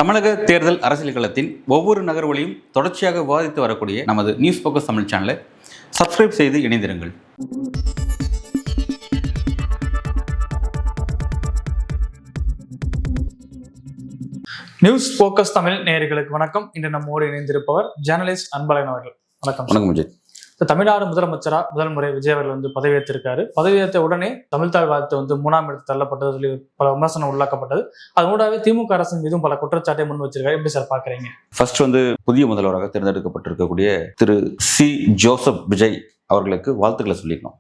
தமிழக தேர்தல் அரசியல் களத்தின் ஒவ்வொரு நகர்வுகளையும் தொடர்ச்சியாக விவாதித்து வரக்கூடிய நமது நியூஸ் போக்கஸ் தமிழ் சேனலை சப்ஸ்கிரைப் செய்து இணைந்திருங்கள். நியூஸ் போக்கஸ் தமிழ் நேயர்களுக்கு வணக்கம். இன்று நம்மோடு இணைந்திருப்பவர் ஜேர்னலிஸ்ட் அன்பழகன் அவர்கள். வணக்கம். வணக்கம் விஜய். தமிழ்நாடு முதலமைச்சரா முதல் முறை விஜய் அவர்கள் பதவியேற்றிருக்காரு. பதவியேற்ற உடனே தமிழ்தாய் வாழ்த்து 3ஆம் இடத்து தள்ளப்பட்டது சொல்லி பல விமர்சனம் உள்ளாக்கப்பட்டது. அது மூடாவே திமுக அரசின் மீதும் பல குற்றச்சாட்டை முன் வச்சிருக்காரு. எப்படி சார் பாக்குறீங்க? ஃபர்ஸ்ட் புதிய முதல்வராக தேர்ந்தெடுக்கப்பட்டிருக்கக்கூடிய திரு சி ஜோசப் விஜய் அவர்களுக்கு வாழ்த்துக்களை சொல்லிக்கணும்.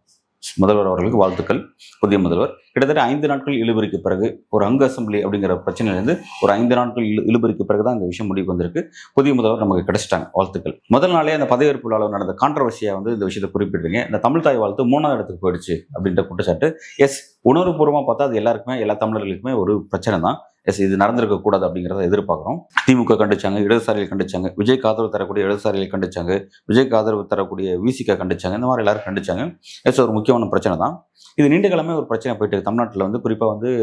முதல்வர் அவர்களுக்கு வாழ்த்துக்கள். புதிய முதல்வர் கிட்டத்தட்ட 5 நாட்கள் இழுபறிக்கு பிறகு ஒரு அங்க அசம்பிளி அப்படிங்கிற பிரச்சனையிலிருந்து ஒரு 5 நாட்கள் இழுபறிக்கு பிறகுதான் இந்த விஷயம் முடிவுக்கு வந்திருக்கு. புதிய முதல்வர் நமக்கு கிடைச்சிட்டாங்க. வாழ்த்துக்கள். முதல் நாளே அந்த பதவியேற்பு விழாவில் நடந்த கான்ட்ரவர்சியா இந்த விஷயத்தை குறிப்பிடுறீங்க. இந்த தமிழ் தாய் வாழ்த்து 3ஆவது இடத்துக்கு போயிடுச்சு அப்படின்ற குற்றச்சாட்டு. எஸ், உணர்வுபூர்வமாக பார்த்தா அது எல்லாருக்குமே, எல்லா தமிழர்களுக்குமே ஒரு பிரச்சனை தான். எஸ், இது நடந்திருக்க கூடாது அப்படிங்கிறத எதிர்பார்க்குறோம். திமுக கண்டிச்சாங்க, இடதுசாரிகள் கண்டிச்சாங்க, விஜய்க்கு ஆதரவு தரக்கூடிய இடதுசாரிகள் கண்டிச்சாங்க, விஜய்க்கு ஆதரவு தரக்கூடிய விசிக கண்டிச்சாங்க. இந்த மாதிரி எல்லாரும் கண்டிச்சாங்க. எஸ், ஒரு முக்கியமான பிரச்சனை தான் இது. நீண்ட காலமே ஒரு பிரச்சனை போயிட்டு இருக்கு தமிழ்நாட்டில். குறிப்பாக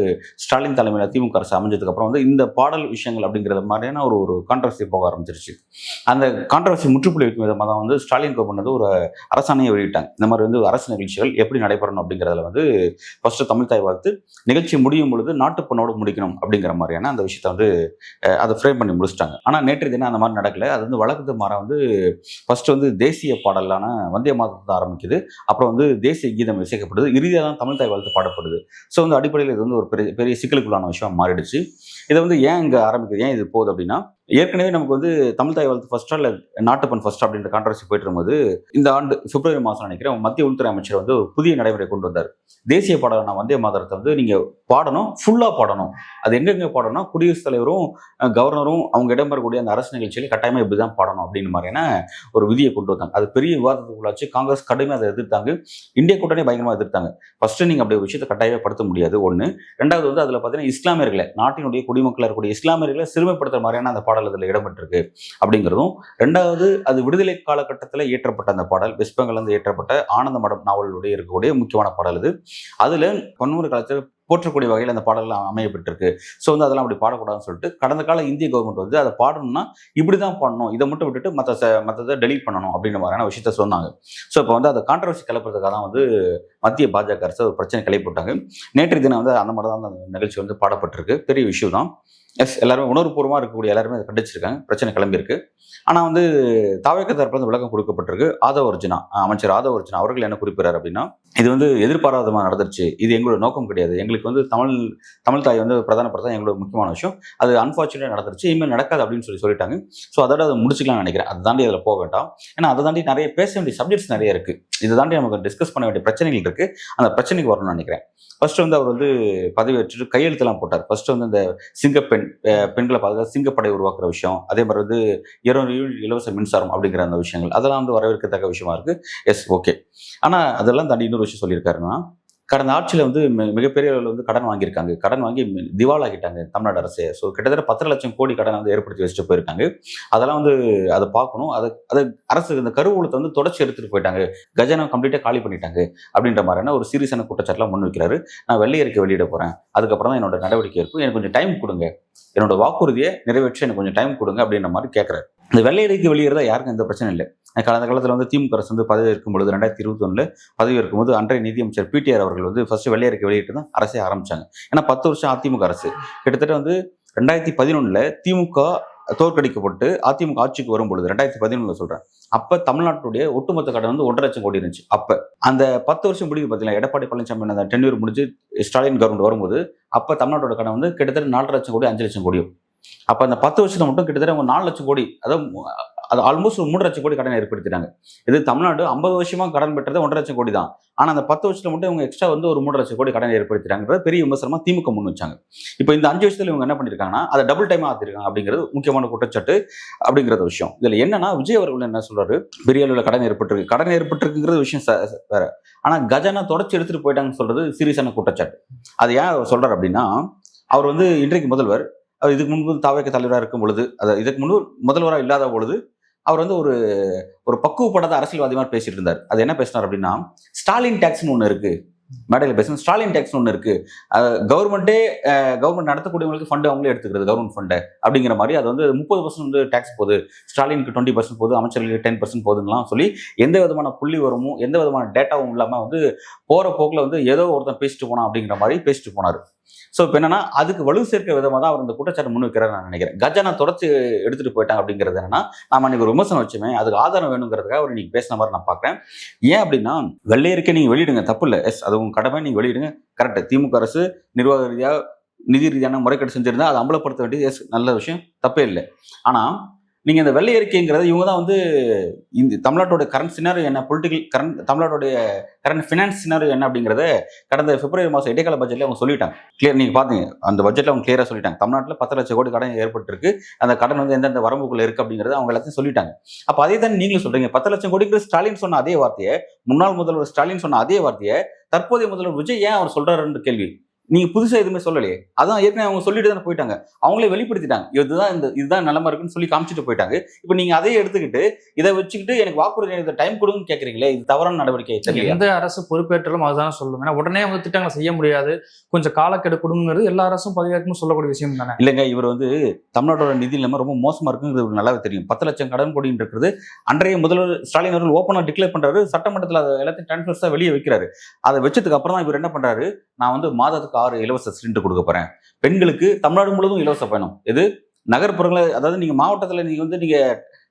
ஸ்டாலின் தலைமையில் திமுக அரசு அமைஞ்சதுக்கு அப்புறம் இந்த பாடல் விஷயங்கள் அப்படிங்கிற மாதிரியான ஒரு கான்ட்ரவர்சி போக ஆரம்பிச்சிருச்சு. அந்த கான்ட்ரவர்சி முற்றுப்புள்ளி வைக்கும் விதமாக தான் ஸ்டாலின் கவர்மெண்ட் ஒரு அரசாணையை வெளியிட்டாங்க. இந்த மாதிரி அரசு நிகழ்ச்சிகள் எப்படி நடைபெறணும் அப்படிங்கிறதுல ஃபர்ஸ்ட் தமிழ் தாய் வாழ்த்து நிகழ்ச்சி முடியும் பொழுது நாட்டு பொண்ணோடு முடிக்கணும் அப்படிங்கிற மாதிரியான அந்த விஷயத்தை அதை ஃப்ரேம் பண்ணி முடிச்சிட்டாங்க. ஆனால் நேற்று தினம் அந்த மாதிரி நடக்கல. அது வழக்கத்து மாற ஃபர்ஸ்ட் தேசிய பாடலான வந்தே மாதத்தை ஆரம்பிக்குது. அப்புறம் தேசிய கீதம் இசைக்கப்படுது. இறுதியாக தான் தமிழ் தாய் வாழ்த்து பாடப்படுது. ஸோ அடிப்படையில் இது ஒரு பெரிய சிக்கலுக்குள்ளான விஷயம் மாறிடுச்சு. இதை ஏன் இங்கே ஆரம்பிக்குது, ஏன் இது போகுது அப்படின்னா, ஏற்கனவே நமக்கு தமிழ் தாய் வாழ்த்து ஃபர்ஸ்டா இல்லை நாட்டுப்பண் ஃபர்ஸ்ட் அப்படின்ற கான்ட்ரவர்சி போயிட்டு இருக்கும்போது இந்த ஆண்டு பிப்ரவரி மாதம் நினைக்கிறேன் மத்திய உள்துறை அமைச்சர் புதிய நடைமுறை கொண்டு வந்தார். தேசிய பாடலான வந்தே மாதரத்தை நீங்க பாடணும், ஃபுல்லா பாடணும். அது எங்கெங்க பாடணும், குடியரசுத் தலைவரும் கவர்னரும் அவங்க இடம்பெறக்கூடிய அந்த அரசு நிகழ்ச்சியில கட்டாயமா இப்படிதான் பாடணும் அப்படின்னு மாதிரியான ஒரு விதியை கொண்டு வந்தாங்க. அது பெரிய விவாதத்துக்குள்ளாச்சு. காங்கிரஸ் கடுமையாக அதை எதிர்த்தாங்க. இந்திய கூட்டணி பயங்கரமாக எதிர்த்தாங்க. ஃபர்ஸ்ட் நீங்க அப்படி ஒரு விஷயத்தை கட்டாயப்படுத்த முடியாது. ஒன்று. ரெண்டாவது அதுல பார்த்தீங்கன்னா இஸ்லாமியர்களை, நாட்டினுடைய குடிமக்கள் இருக்கக்கூடிய இஸ்லாமியர்களை சிறுமைப்படுத்துற மாதிரியான அந்த பாடல் அதில் இடம்பெற்றிருக்கு அப்படிங்கிறதும். ரெண்டாவது, அது விடுதலை காலகட்டத்தில் இயற்றப்பட்ட அந்த பாடல், வெஸ்ட் பெங்கால் இயற்றப்பட்ட ஆனந்த மடம் நாவலுடைய இருக்கக்கூடிய முக்கியமான பாடல் இது. அதுல பன்முறை காலத்தில் போற்றக்கூடிய வகையில் அந்த பாடலாம் அமையப்பட்டிருக்கு. ஸோ அதெல்லாம் அப்படி பாடக்கூடாதுன்னு சொல்லிட்டு கடந்த கால இந்திய கவர்மெண்ட் அதை பாடணும்னா இப்படிதான் பாடணும், இதை மட்டும் விட்டுட்டு மற்றதை டெலீட் பண்ணணும் அப்படின்ற மாதிரியான விஷயத்த சொன்னாங்க. ஸோ இப்போ அதை கான்ட்ரவர்சி கிளப்புறதுக்காக தான் மத்திய பாஜக அரசு ஒரு பிரச்சனை கிளப்பிவிட்டாங்க. நேற்று தினம் அந்த மாதிரி தான் அந்த நிகழ்ச்சி பாடப்பட்டிருக்கு. பெரிய விஷயம் தான். எஸ், எல்லாருமே உணர்வுபூர்வமாக இருக்கக்கூடிய எல்லாருமே அதை கண்டிச்சிருக்காங்க. பிரச்சனை கிளம்பியிருக்கு. ஆனால் தாவேக தரப்புல விளக்கம் கொடுக்கப்பட்டிருக்கு. அமைச்சர் ஆதவ அர்ஜுனா அவர்கள் என்ன குறிப்பிடார் அப்படின்னா, இது எதிர்பாராதமாக நடந்துருச்சு, இது எங்களோட நோக்கம் கிடையாது, எங்களுக்கு தமிழ் தாய் பிரதானப்படுத்த எங்களோட முக்கியமான விஷயம், அது அன்பார்ச்சுனேட்டாக நடந்துருச்சு, இனிமேல் நடக்காது அப்படின்னு சொல்லிட்டாங்க. ஸோ அதோட அதை முடிச்சுக்கலாம்னு நினைக்கிறேன். அதை தாண்டி அதில் போக வேண்டாம். ஏன்னா அதை தாண்டி நிறைய பேச வேண்டிய சப்ஜெக்ட்ஸ் நிறைய இருக்கு. இதை தாண்டி நமக்கு டிஸ்கஸ் பண்ண வேண்டிய பிரச்சனைகள் இருக்கு. அந்த பிரச்சனைக்கு வரணும்னு நினைக்கிறேன். ஃபர்ஸ்ட் அவர் பதவியேற்று கையெழுத்தெல்லாம் போட்டார். ஃபர்ஸ்ட் இந்த பெண்களை பாதுகாத்து சிங்கப்படை உருவாக்குற விஷயம், அதே மாதிரி 200 இலவச மின்சாரம் அப்படிங்கிற அந்த விஷயங்கள், அதெல்லாம் வரவேற்கத்தக்க விஷயமா இருக்கு. Yes, okay. ஆனா அதெல்லாம் தாண்டி இன்னொரு விஷயம் சொல்லியிருக்காருன்னா, கடந்த ஆட்சியில் மிகப்பெரிய அளவில் கடன் வாங்கியிருக்காங்க. கடன் வாங்கி திவாலாகிட்டாங்க தமிழ்நாடு அரசு. ஸோ கிட்டத்தட்ட 10 லட்சம் கோடி கடன் ஏற்படுத்தி வச்சுட்டு போயிருக்காங்க. அதெல்லாம் அதை பார்க்கணும். அதை அரசு இந்த கருவூலத்தை தொடர்ச்சி எடுத்துட்டு போயிட்டாங்க. கஜானா கம்ப்ளீட்டாக காலி பண்ணிட்டாங்க அப்படின்ற மாதிரியான ஒரு சீரியஸான குற்றச்சாட்டுலாம் முன் வைக்கிறாரு. நான் வெள்ளை அறிக்கை வெளியிட போறேன், அதுக்கப்புறம் தான் என்னோட நடவடிக்கை இருக்கும், எனக்கு கொஞ்சம் டைம் கொடுங்க, என்னோட வாக்குறுதியை நிறைவேற்ற எனக்கு கொஞ்சம் டைம் கொடுங்க அப்படின்ற மாதிரி கேட்கிறாரு. இந்த வெள்ளை அறிக்கை வெளியிறதா யாருக்கும் எந்த பிரச்சனை இல்லை. கடந்த காலத்தில் திமுக அரசு பதவி இருக்கும் பொழுது 2021 பதவி இருக்கும்போது அன்றைய நிதியமைச்சர் பிடிஆர் அவர்கள் ஃபர்ஸ்ட் வெள்ளை அறிக்கை வெளியிட்டு தான் அரசே ஆரம்பிச்சாங்க. ஏன்னா 10 வருஷம் அதிமுக அரசு. கிட்டத்தட்ட 2011 திமுக தோற்கடிக்கப்பட்டு அதிமுக ஆட்சிக்கு வரும் பொழுது 2011 சொல்றேன், அப்ப தமிழ்நாட்டுடைய ஒட்டுமொத்த கடன் 1.5 லட்சம் கோடி இருந்துச்சு. அப்ப அந்த 10 வருஷம் முடிவு பார்த்தீங்கன்னா, எடப்பாடி பழனிசாமி அந்த டென்யூர் முடிஞ்சு ஸ்டாலின் கவர்மெண்ட் வரும்போது அப்ப தமிழ்நாட்டோட கடன் கிட்டத்தட்ட 4.5 லட்சம் கோடி 5 லட்சம் கோடியும். அப்ப அந்த 10 வருஷத்துல மட்டும் கிட்டத்தட்ட 4 லட்சம் கோடி, அது ஆல்மோஸ்ட் 3 லட்சம் கோடி கடன் ஏற்படுத்திட்டாங்க. இது தமிழ்நாடு 50 வருஷமா கடன் பெற்றது 1.5 லட்சம் கோடி தான். ஆனா அந்த 10 வருஷத்துல மட்டும் இவங்க எக்ஸ்ட்ரா ஒரு 3 லட்சம் கோடி கடன் ஏற்படுத்திட்டாங்க. பெரிய விமர்சனமா திமுக முன் வச்சாங்க. இப்போ இந்த 5 வருஷத்துல இவங்க என்ன பண்ணிருக்காங்கன்னா, அதை டபுள் டைமா ஆத்திருக்காங்க அப்படிங்கிறது முக்கியமான குற்றச்சாட்டு அப்படிங்கிறது விஷயம். இதுல என்னன்னா, விஜய் அவர்கள் என்ன சொல்றாரு, பெரிய அளவில் கடன் ஏற்பட்டிருக்குங்கிறது விஷயம் வேற. ஆனா கஜானா தொடர்ச்சி எடுத்துட்டு போயிட்டாங்கன்னு சொல்றது சீரியஸான குற்றச்சாட்டு. அது ஏன் அவர் சொல்றாரு அப்படின்னா, அவர் இன்றைக்கு முதல்வர், அவர் இதுக்கு முன்பு தாவேக தலைவராக இருக்கும் பொழுது, இதுக்கு முன்பு முதல்வராக இல்லாத பொழுது அவர் ஒரு பக்குவப்படாத அரசியல்வாதி மாதிரி பேசிட்டு இருந்தார். அது என்ன பேசினார் அப்படின்னா, ஸ்டாலின் டாக்ஸ்னு ஒன்று இருக்கு, மேடையில் பேசணும். ஸ்டாலின் டேக்ஸ் ஒன்று இருக்கு, கவர்மெண்ட் நடத்தக்கூடியவங்களுக்கு ஃபண்டு அவங்களே எடுத்துக்கிறது, கவர்மெண்ட் ஃபண்டு அப்படிங்கிற மாதிரி. அது வந்து 30% வந்து டேக்ஸ் போகுது, ஸ்டாலினுக்கு 20% போகுது, அமைச்சர்களுக்கு 10% போகுதுலாம் சொல்லி எந்த விதமான புள்ளி வரமும் எந்த விதமான டேட்டாவும் இல்லாமல் வந்து போகிற போக்கில் வந்து ஏதோ ஒருத்தன் பேசிட்டு போனான் அப்படிங்கிற மாதிரி பேசிட்டு போனார். ஸோ இப்போ என்னன்னா அதுக்கு வலு சேர்க்க விதமாக தான் அவர் இந்த குற்றச்சாட்டு முன் வைக்கிறார் நான் நினைக்கிறேன். கஜானா தொடர்ச்சி எடுத்துட்டு போயிட்டாங்க அப்படிங்கிறது என்னன்னா, நாம அன்னைக்கு ஒரு விமர்சனம் வச்சுமே அதுக்கு ஆதாரம் வேணுங்கிறதுக்காக அவர் இன்னைக்கு பேசின மாதிரி நான் பார்க்குறேன். ஏன் அப்படின்னா, வெள்ளை அறிக்கை நீங்க வெளியிடுங்க, தப்பு இல்லை, எஸ் அது உங்க கடமை, நீங்க வெளியிடுங்க, கரெக்ட். திமுக அரசு நிர்வாக ரீதியாக நிதி ரீதியான முறைகேடு செஞ்சிருந்தா அதை அமலப்படுத்த வேண்டியது எஸ் நல்ல விஷயம், தப்பே இல்லை. ஆனா நீங்க இந்த வெள்ளை அறிக்கைங்கிறது இவங்க தான் வந்து இந்த தமிழ்நாட்டோட கரண்ட் சினாரியோ என்ன, தமிழ்நாட்டுடைய கரண்ட் ஃபினான்ஸ் சினாரியோ என்ன அப்படிங்கிறத கடந்த பிப்ரவரி மாதம் இடைக்கால பட்ஜெட்ல அவங்க சொல்லிட்டாங்க. கிளியர், நீங்க பாத்தீங்க அந்த பட்ஜெட்ல அவங்க கிளியரா சொல்லிட்டாங்க. தமிழ்நாட்டில் 10 லட்சம் கோடி கடன் ஏற்பட்டிருக்கு, அந்த கடன் வந்து எந்தெந்த வரம்புக்குள்ள இருக்கு அப்படிங்கிறது அவங்க எல்லாத்தையும் சொல்லிட்டாங்க. அப்ப அதே தான் நீங்களும் சொல்றீங்க. 10 லட்சம் கோடிக்கு ஸ்டாலின் சொன்ன அதே வார்த்தையை, முன்னாள் முதல்வர் ஸ்டாலின் சொன்ன அதே வார்த்தையை தற்போதைய முதல்வர் விஜய் ஏன் அவர் சொல்றாருன்னு கேள்வி. நீங்க புதுசா எதுவுமே சொல்லலையே, அதான் ஏற்கனவே அவங்க சொல்லிட்டு தானே போயிட்டாங்க, அவங்களே வெளிப்படுத்திட்டாங்க இதுதான் நிலைமை இருக்குன்னு சொல்லி காமிச்சிட்டு போயிட்டாங்க. இப்போ நீங்க அதையே எடுத்துக்கிட்டு இதை வச்சுக்கிட்டு எனக்கு வாக்குறுதி டைம் கொடுங்கன்னு கேட்கறீங்களே, இது தவறான நடவடிக்கை. எந்த அரசு பொறுப்பேற்றாலும் அதுதான் சொல்லுவேன். ஏன்னா உடனே அவங்க திட்டங்களை செய்ய முடியாது, கொஞ்சம் காலக்கெடு கொடுங்கிறது எல்லா அரசும் பதவியேற்கும் சொல்லக்கூடிய விஷயம் தானே. இல்லைங்க, இவர் வந்து தமிழ்நாட்டோட நிதி நிலைமை ரொம்ப மோசமா இருக்குங்கிறது நல்லாவே தெரியும். 10 லட்சம் கடன் கொடின்னு இருக்கிறது அன்றைய முதல்வர் ஸ்டாலின் அவர்கள் ஓப்பனா டிக்ளேர் பண்றாரு, சட்டமன்றத்தில் அதை எல்லாத்தையும் டிரான்ஸ்ஃபர்ஸா வெளியே வைக்கிறாரு. அதை வச்சதுக்கு அப்புறம் தான் இவர் என்ன பண்றாரு, நான் வந்து மாதத்துக்கு 6 இலவச சிலிண்டர் கொடுக்க போறேன், பெண்களுக்கு தமிழ்நாடு முழுவதும் இலவச பயணம். இது நகர்ப்புறங்களை, அதாவது நீங்க மாவட்டத்தில் நீங்க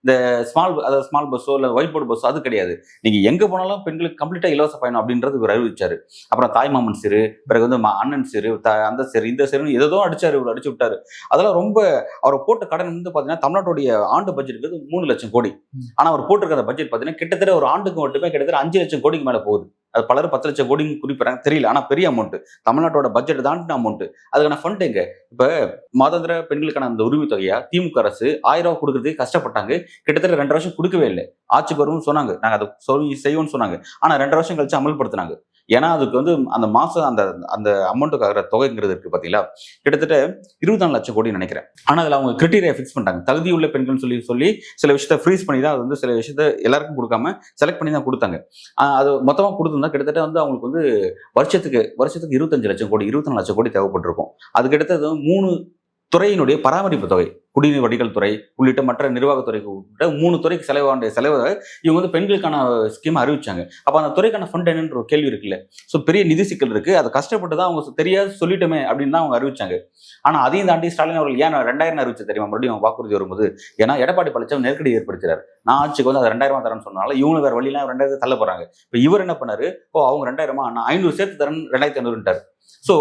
இந்த ஸ்மால் பஸ்ஸோ இல்லை ஒயிட் போர்டு பஸ்ஸோ அது கிடையாது, நீங்க எங்க போனாலும் பெண்களுக்கு கம்ப்ளீட்டா இலவச பயணம் அப்படின்றது இவர் அறிவிச்சாரு. அப்புறம் தாய்மாமன் சிறு, பிறகு வந்து அண்ணன் சிறு, அந்த சிறு, இந்த சிறுன்னு ஏதோ அடிச்சாரு, இவர் அடிச்சு விட்டாரு. அதெல்லாம் ரொம்ப அவரை போட்ட கடன் வந்து பாத்தீங்கன்னா தமிழ்நாட்டுடைய ஆண்டு பட்ஜெட் 3 லட்சம் கோடி. ஆனா அவர் போட்டிருக்கிற பட்ஜெட் பாத்தீங்கன்னா கிட்டத்தட்ட ஒரு ஆண்டுக்கு மட்டுமே கிட்டத்தட்ட 5 லட்சம் கோடிக்கு மேல போகுது. அது பலர் 10 லட்சம் கோடின்னு குறிப்பிடறாங்க, தெரியல. ஆனா பெரிய அமௌண்ட், தமிழ்நாட்டோட பட்ஜெட் தாண்டின அமௌண்ட். அதுக்கான ஃபண்ட் எங்க? இப்ப மாதாந்திர பெண்களுக்கான அந்த உரிமை தொகையா திமுக அரசு 1000 ரூபாய் கொடுக்கறதுக்கு கஷ்டப்பட்டாங்க. கிட்டத்தட்ட 2 வருஷம் கொடுக்கவே இல்லை. ஆட்சிக்கு வரும்னு சொன்னாங்க, நாங்க அதை செய்வோம்னு சொன்னாங்க. ஆனா 2 வருஷம் கழிச்சு அமல்படுத்தினாங்க. ஏன்னா அதுக்கு வந்து அந்த மாசம் அந்த அமௌண்ட்டுக்காக தொகைங்கிறது இருக்கு பாத்தீங்களா, கிட்டத்தட்ட 24 லட்சம் கோடி நினைக்கிறேன். ஆனா அதுல அவங்க கிரைட்டீரியா ஃபிக்ஸ் பண்ணிட்டாங்க, தகுதி உள்ள பெண்கள் சொல்லி சில விஷயத்த ஃப்ரீஸ் பண்ணி தான் அது வந்து சில விஷயத்த எல்லாருக்கும் கொடுக்காம செலக்ட் பண்ணி தான் கொடுத்தாங்க. அது மொத்தமா கொடுத்துருந்தா கிட்டத்தட்ட வந்து அவங்களுக்கு வந்து வருஷத்துக்கு 25 லட்சம் கோடி 24 லட்சம் கோடி தேவைப்பட்டிருக்கும். அது கிட்டத்தட்ட 3 துறையினுடைய பராமரிப்பு தொகை, குடிநீர் வடிகால் துறை உள்ளிட்ட மற்ற நிர்வாகத்துறைக்கு உள்ளிட்ட 3 துறைக்கு செலவு இவங்க வந்து பெண்களுக்கான ஸ்கீம் அறிவிச்சாங்க. அப்ப அந்த துறைக்கான ஃபண்ட் என்னன்ற ஒரு கேள்வி இருக்குல்ல. ஸோ பெரிய நிதி சிக்கல் இருக்கு, அதை கஷ்டப்பட்டு தான் அவங்க தெரியாது சொல்லிட்டோமே அப்படின்னு தான் அவங்க அறிவிச்சாங்க. ஆனா அதையும் தாண்டி ஸ்டாலின் அவர்கள் ஏன் 2000 அறிவிச்சு தெரியுமா மறுபடியும் அவங்க வாக்குறுதி வரும்போது? ஏன்னா எடப்பாடி பழனிசாமி நெருக்கடி ஏற்படுத்துறாரு. நான் ஆட்சிக்கு வந்து அது 2000 தரேன்னு சொன்னால இவங்க வேற வழியெல்லாம் 2000 தள்ள போறாங்க. இப்ப இவர் என்ன பண்ணாரு, அவங்க 2000 நான் 500 சேர்த்து தரேன் 2500ன்றாரு. ஸோ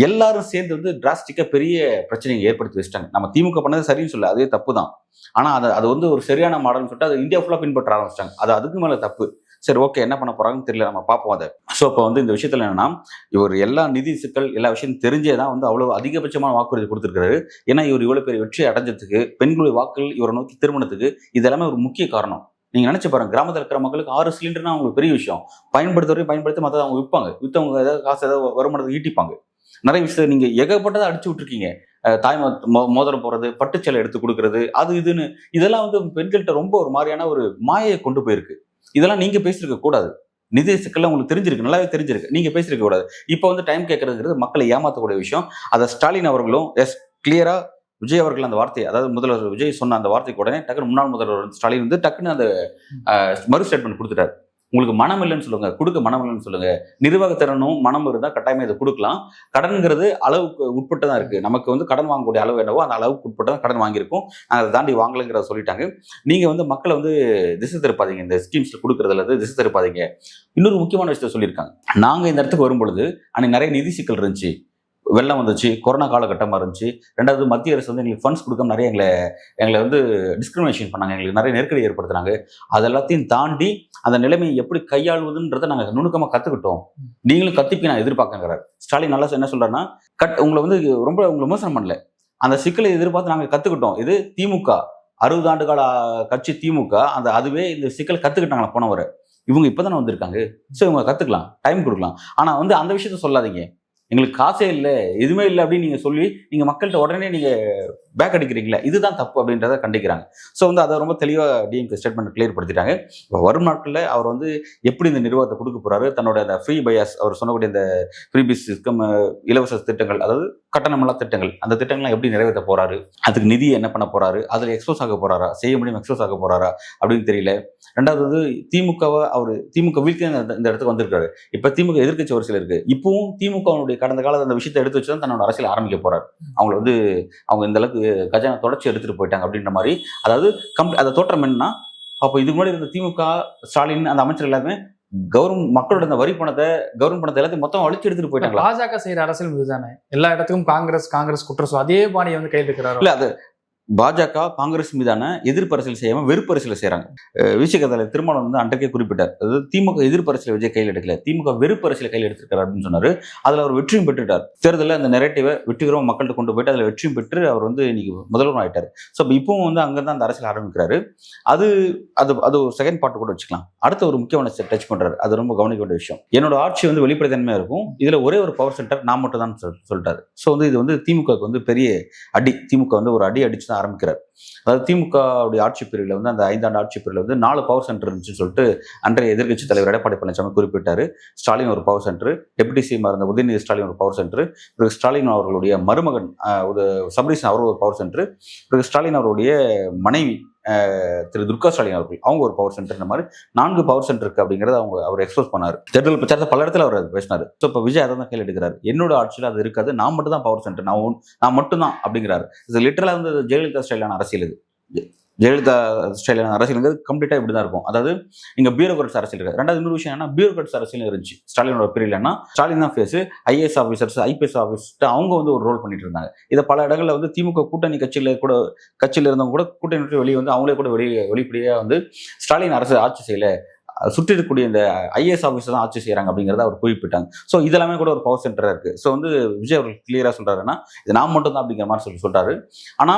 எல்லாரும் சேர்ந்து வந்து டிராஸ்டிக்கா பெரிய பிரச்சனையை ஏற்படுத்தி வச்சிட்டாங்க. நம்ம திமுக பண்ணது சரின்னு சொல்ல, அதே தப்பு தான். ஆனா அது வந்து ஒரு சரியான மாடல்னு சொல்லிட்டு அதை இந்தியா ஃபுல்லா பின்பற்ற ஆரம்பிச்சிட்டாங்க. அது அதுக்கு மேல தப்பு. சரி, ஓகே, என்ன பண்ண போறாங்கன்னு தெரியல, நம்ம பார்ப்போம் அதை. ஸோ இப்போ வந்து இந்த விஷயத்துல என்னன்னா, இவர் எல்லா நிதி சிக்கல் எல்லா விஷயம் தெரிஞ்சே தான் வந்து அவ்வளவு அதிகபட்சமான வாக்குறுதி கொடுத்திருக்காரு. ஏன்னா இவர் இவ்வளவு பெரிய வெற்றி அடைஞ்சதுக்கு, பெண்களுடைய வாக்குகள் இவரை நோக்கி திருமணத்துக்கு, இது எல்லாமே ஒரு முக்கிய காரணம். நீங்க நினைச்சு பாருங்க, கிராமத்தில் இருக்கிற மக்களுக்கு 6 சிலிண்டர்னா அவங்களுக்கு பெரிய விஷயம். பயன்படுத்தி மற்ற அவங்க விற்றவங்க ஏதாவது காசு ஏதாவது வருமானத்தை ஈட்டிப்பாங்க. நிறைய விஷயத்த நீங்க ஏகப்பட்டதை அடிச்சு விட்டுருக்கீங்க. மோதிரம் போறது, பட்டுச்சேலை எடுத்து கொடுக்கறது, அது இதுன்னு இதெல்லாம் வந்து பெண்கள்கிட்ட ரொம்ப ஒரு மாதிரியான ஒரு மாயை கொண்டு போயிருக்கு. இதெல்லாம் நீங்க பேசிருக்க கூடாது. நிதி சிக்கல்லாம் உங்களுக்கு தெரிஞ்சிருக்கு, நல்லாவே தெரிஞ்சிருக்கு, நீங்க பேசிருக்க கூடாது. இப்போ வந்து டைம் கேட்கறதுங்கிறது மக்களை ஏமாத்தக்கூடிய விஷயம். அதை ஸ்டாலின் அவர்களும் கிளியரா விஜய் அவர்கள் அந்த வார்த்தை, அதாவது முதல்வர் விஜய் சொன்ன அந்த வார்த்தைக்கு உடனே டக்குன்னு முன்னாள் முதல்வர் ஸ்டாலின் வந்து டக்குன்னு அந்த மறு ஸ்டேட்மெண்ட் கொடுத்துட்டாரு. உங்களுக்கு மனம் இல்லைன்னு சொல்லுங்க, கொடுக்க மனம் இல்லைன்னு சொல்லுங்க. நிர்வாகத்திறனும் மனம் இருந்தால் கட்டாயமா இதை கொடுக்கலாம். கடன்கிறது அளவுக்கு உட்பட்டு தான் இருக்கு. நமக்கு வந்து கடன் வாங்கக்கூடிய அளவு என்னவோ அந்த அளவுக்கு உட்பட்டு தான் கடன் வாங்கியிருக்கோம். நாங்கள் அதை தாண்டி வாங்கலைங்கிறத சொல்லிட்டாங்க. நீங்க வந்து மக்களை வந்து திசை திருப்பாதீங்க, இந்த ஸ்கீம்ஸ்ல கொடுக்கறதுல திசை திருப்பாதீங்க. இன்னொரு முக்கியமான விஷயத்த சொல்லியிருக்காங்க. நாங்க இந்த இடத்துக்கு வரும்பொழுது அன்னைக்கு நிறைய நிதி சிக்கல் இருந்துச்சு, வெள்ளம் வந்துச்சு, கொரோனா காலகட்டமாக இருந்துச்சு. 2வது மத்திய அரசு வந்து எங்களுக்கு ஃபண்ட்ஸ் கொடுக்காம நிறைய எங்களை வந்து டிஸ்கிரிமினேஷன் பண்ணாங்க, எங்களுக்கு நிறைய நெருக்கடி ஏற்படுத்தினாங்க. அது எல்லாத்தையும் தாண்டி அந்த நிலைமையை எப்படி கையாளுவதுன்றதை நாங்கள் நுணுக்கமாக கற்றுக்கிட்டோம். நீங்களும் கற்றுப்பி நான் எதிர்பார்க்கங்கிறார் ஸ்டாலின். நல்லா என்ன சொல்றாருன்னா, உங்களை வந்து ரொம்ப உங்களை விமர்சனம் பண்ணல, அந்த சிக்கலை எதிர்பார்த்து நாங்கள் கற்றுக்கிட்டோம். இது திமுக 60 ஆண்டு கால கட்சி திமுக, அதுவே இந்த சிக்கலை கற்றுக்கிட்டாங்களா போனவரை. இவங்க இப்போதானே வந்திருக்காங்க. ஸோ இவங்க கற்றுக்கலாம், டைம் கொடுக்கலாம். ஆனால் வந்து அந்த விஷயத்த சொல்லாதீங்க, எங்களுக்கு காசே இல்லை எதுவுமே இல்லை அப்படின்னு நீங்க சொல்லி நீங்க மக்கள்கிட்ட உடனே நீங்க பேக் அடிக்கிறீங்களா, இதுதான் தப்பு அப்படின்றத கண்டிக்கிறாங்க. ஸோ வந்து அதை ரொம்ப தெளிவாக டிஎம்கே ஸ்டேட்மெண்ட் கிளியர் படுத்திட்டாங்க. இப்போ வரும் நாட்களில் அவர் வந்து எப்படி இந்த நிர்வாகத்தை கொடுக்க போறாரு, தன்னோட அந்த ஃப்ரீ பயாஸ் அவர் சொன்னக்கூடிய இந்த ஃப்ரீ பீஸ் சிஸ்டம், இலவச திட்டங்கள், அதாவது கட்டணமில்லா திட்டங்கள், அந்த திட்டங்கள்லாம் எப்படி நிறைவேற்ற போறாரு, அதுக்கு நிதி என்ன பண்ண போறாரு, அதில் எக்ஸ்போஸ் ஆக போறாரா, செய்ய முடியும் எக்ஸ்போஸ் ஆக போறாரா அப்படின்னு தெரியல. ரெண்டாவது வந்து திமுக வீழ்த்தி இந்த இடத்துக்கு வந்திருக்காரு. இப்ப திமுக எதிர்க்கட்சி வரிசையில் இருக்கு. இப்பவும் திமுகவுடைய கடந்த காலத்தில் அந்த விஷயத்தை எடுத்து வச்சுதான் தன்னோட அரசியல் ஆரம்பிக்க போறாரு. அவங்களை வந்து அவங்க இந்த அளவுக்கு கஜானா தொடர்ச்சி எடுத்துட்டு போயிட்டாங்க அப்படின்ற மாதிரி. அதாவது அந்த தோற்றம் என்னன்னா, அப்போ இதுக்கு முன்னாடி இருந்த திமுக, ஸ்டாலின், அந்த அமைச்சர் எல்லாமே மக்களோட அந்த வரி பணத்தை, கவர்மெண்ட் பணத்தை எல்லாத்தையும் மொத்தம் அழிச்சு எடுத்துட்டு போயிட்டாங்களா? பாஜக செய்யற அரசியல் இதுதானே, எல்லா இடத்துக்கும் காங்கிரஸ் குற்றம் அதே பாணியை வந்து கையில் இருக்கிறாரு. இல்ல, அது பாஜக காங்கிரஸ் மீதான எதிர்ப்பு அரசியல் செய்யாம வெறுப்பு அரசியல் செய்யறாங்க. விஜய் தலைவர் திருமாவளவன் வந்து அன்றைக்கே குறிப்பிட்டார், அதாவது திமுக எதிர்ப்பு அரசியல் விஜய் கையில் எடுக்கல, திமுக வெறுப்பு அரசியல் கையில் எடுத்திருக்காரு அப்படின்னு சொன்னாரு. அதுல அவர் வெற்றியும் பெற்றுட்டார். தேர்தலில் அந்த நெரேட்டிவை வெற்றிகரமாக மக்கள்கிட்ட கொண்டு போயிட்டு அதுல வெற்றியும் பெற்று அவர் வந்து இன்னைக்கு முதல்வர் ஆயிட்டாரு. ஸோ இப்பவும் வந்து அங்கதான் அந்த அரசியல் ஆரம்பிக்கிறாரு. அது அது அது ஒரு செகண்ட் பார்ட் கூட வச்சுக்கலாம். அடுத்த ஒரு முக்கியமான டச் பண்றாரு, அது ரொம்ப கவனிக்க வேண்டிய விஷயம். என்னோட ஆட்சி வந்து வெளிப்படைத்தன்மையா இருக்கும், இதுல ஒரே ஒரு பவர் சென்டர் நான் மட்டும் தான் சொல்லிட்டாரு. ஸோ வந்து இது வந்து திமுகவுக்கு வந்து பெரிய அடி. திமுக வந்து ஒரு அடி அடிச்சு தான் ஆரம்பிக்கிறார். அதாவது திமுகவுடைய ஆட்சி பிரிவில் வந்து அந்த 5 ஆண்டு ஆட்சி பிரிவில் வந்து 4 பவர் சென்டர் இருந்துச்சுன்னு சொல்லிட்டு அன்றைய எதிர்க்கட்சி தலைவர் எடப்பாடி பழனிசாமி குறிப்பிட்டாரு. ஸ்டாலின் ஒரு பவர் சென்டர், டெபுட்டி சிஎம் இருந்த உதயநிதி ஸ்டாலின் ஒரு பவர் சென்டர், பிறகு ஸ்டாலின் அவர்களுடைய மருமகன் சபரீசன் அவர் ஒரு பவர் சென்டர், பிறகு ஸ்டாலின் அவருடைய மனைவி திரு துர்கா ஸ்டாலின் அவர்கள் அவங்க ஒரு பவர் சென்டர், இந்த மாதிரி 4 பவர் சென்டர் இருக்கு அப்படிங்கறத அவர் எக்ஸ்போஸ் பண்ணாரு. தேர்தல் பிரச்சாரத்தை பல இடத்துல அவர் பேசினாரு. ஸோ இப்போ விஜய் அதை தான் கேள்வி எடுக்கிறாரு, என்னோட ஆட்சியில் அது இருக்காது, நான் மட்டும் தான் பவர் சென்டர், நான் மட்டும் தான் அப்படிங்கிறாரு. இது லிட்டரலா வந்து ஜெயலலிதா ஸ்டைலான அரசியல். இது ஜெயலலிதா ஸ்டைலான அரசியல் கம்ப்ளீட்டா இப்படிதான் இருக்கும். அதாவது இங்க பியூரோக்ராட்ஸ் அரசியல் இருக்கு. ரெண்டாவது இன்னொரு விஷயம் என்ன, பியூரோக்ராட்ஸ் அரசியல் இருந்துச்சு ஸ்டாலினோட பீரியட்லன்னா. ஸ்டாலின் தான் face, IAS officers, IPS officer அவங்க வந்து ஒரு ரோல் பண்ணிட்டு இருந்தாங்க. இதை பல இடங்களில் வந்து திமுக கூட்டணி கட்சியில இருந்தவங்க கூட கூட்டணி விட்டு வெளியே வந்து அவங்களே கூட வெளிப்படையா வந்து ஸ்டாலின் அரசு ஆட்சி செய்யல, சுற்றி இருக்கக்கூடிய இந்த ஐஏஎஸ் ஆஃபீஸர் தான் ஆட்சி செய்யறாங்க அப்படிங்கிறத அவர் குறிப்பிட்டாங்க. ஸோ இதெல்லாமே கூட ஒரு பவர் சென்டரா இருக்கு. ஸோ வந்து விஜய் அவர்கள் கிளியரா சொல்றாருன்னா இது நான் மட்டும் தான் அப்படிங்கிற மாதிரி சொல்றாரு. ஆனா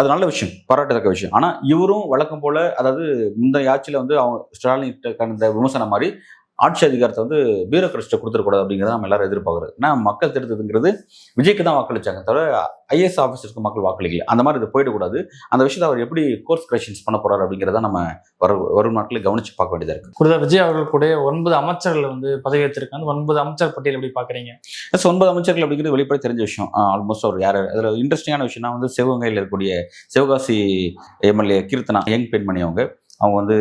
அது நல்ல விஷயம், பாராட்டத்தக்க விஷயம். ஆனா இவரும் வழக்கம் போல, அதாவது முந்தைய ஆட்சியில வந்து அவங்க ஸ்டாலின் கடந்த விமர்சனம் மாதிரி ஆட்சி அதிகாரத்தை வந்து பியூரோக்ராட்ஸ்ட்டை கொடுத்துடக்கூடாது அப்படிங்கிறத நம்ம எல்லாரும் எதிர்பார்க்குறது. ஏன்னா மக்கள் தெரிஞ்சதுங்கிறது விஜய்க்கு தான் வாக்களிச்சாங்க தவிர ஐஏஎஸ் ஆஃபீஸருக்கு மக்கள் வாக்களிக்கல. அந்த மாதிரி இது போயிடக்கூடாது. அந்த விஷயத்தை அவர் எப்படி கோர்ஸ் கரெக்ஷன்ஸ் பண்ண போறாரு அப்படிங்கிறத நம்ம வரும் நாட்களில் கவனிச்சு பார்க்க வேண்டியதா இருக்கு. கூடுதல் விஜய் அவர்கள் கூட 9 அமைச்சர்கள் வந்து பதவியேற்றிருக்காங்க. 9 அமைச்சர் பட்டியல் எப்படி பாக்குறீங்க? 9 அமைச்சர்கள் அப்படிங்கிறது வெளிப்படை தெரிஞ்ச விஷயம். ஆல்மோஸ்ட் அவர் யார், அதுல இன்ட்ரெஸ்டிங்கான விஷயம்னா வந்து சிவகங்கையில் இருக்கக்கூடிய சிவகாசி எம்எல்ஏ கீர்த்தனா, யங் பெண்மணி, அவங்க வந்து